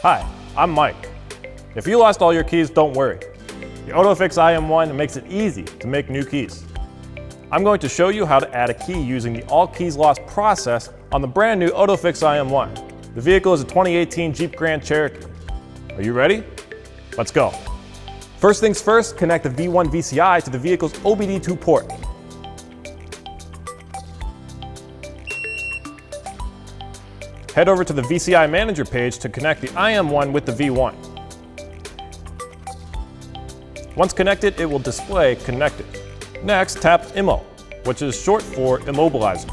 Hi, I'm Mike. If you lost all your keys, don't worry. The OTOFIX IM1 makes it easy to make new keys. I'm going to show you how to add a key using the All Keys Lost process on the brand new OTOFIX IM1. The vehicle is a 2018 Jeep Grand Cherokee. Are you ready? Let's go. First things first, connect the V1 VCI to the vehicle's OBD2 port. Head over to the VCI Manager page to connect the IM1 with the V1. Once connected, it will display connected. Next, tap IMMO, which is short for immobilizer.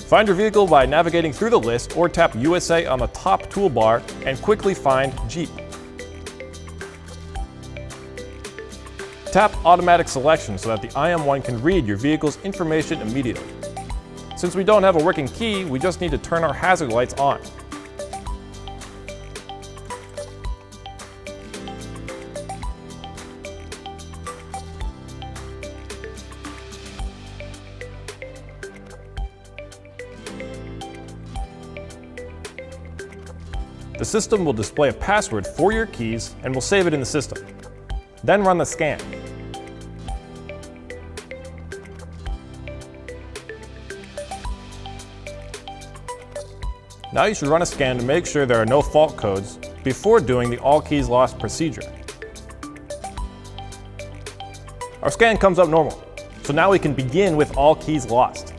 Find your vehicle by navigating through the list or tap USA on the top toolbar and quickly find Jeep. Tap Automatic Selection so that the IM1 can read your vehicle's information immediately. Since we don't have a working key, we just need to turn our hazard lights on. The system will display a password for your keys and will save it in the system. Then run the scan. Now you should run a scan to make sure there are no fault codes before doing the All Keys Lost procedure. Our scan comes up normal, so now we can begin with All Keys Lost.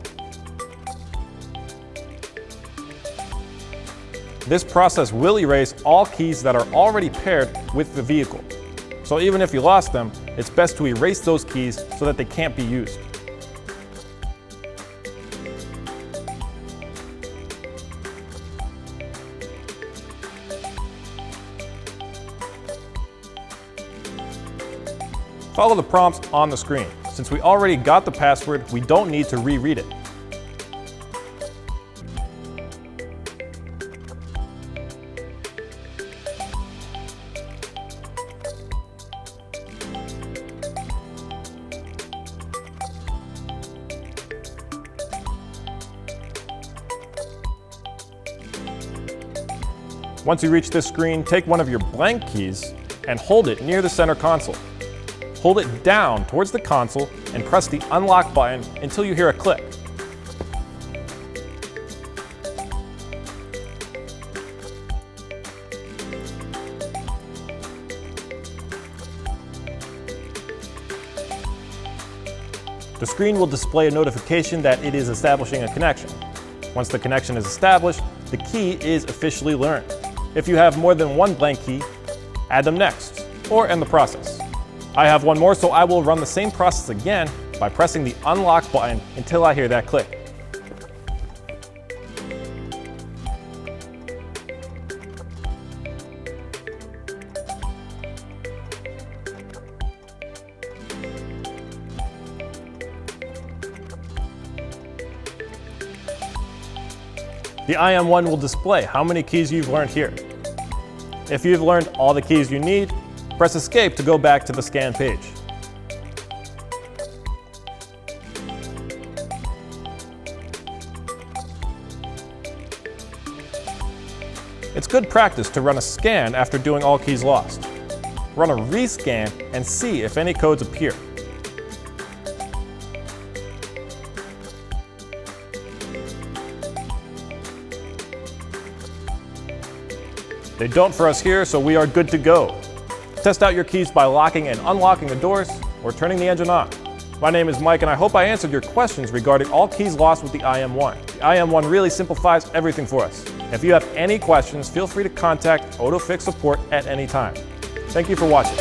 This process will erase all keys that are already paired with the vehicle. So even if you lost them, it's best to erase those keys so that they can't be used. Follow the prompts on the screen. Since we already got the password, we don't need to reread it. Once you reach this screen, take one of your blank keys and hold it near the center console. Hold it down towards the console and press the unlock button until you hear a click. The screen will display a notification that it is establishing a connection. Once the connection is established, the key is officially learned. If you have more than one blank key, add them next, or end the process. I have one more, so I will run the same process again by pressing the unlock button until I hear that click. The IM1 will display how many keys you've learned here. If you've learned all the keys you need, press Escape to go back to the scan page. It's good practice to run a scan after doing All Keys Lost. Run a rescan and see if any codes appear. They don't for us here, so we are good to go. Test out your keys by locking and unlocking the doors or turning the engine on. My name is Mike and I hope I answered your questions regarding All Keys Lost with the IM1. The IM1 really simplifies everything for us. If you have any questions, feel free to contact OTOFIX support at any time. Thank you for watching.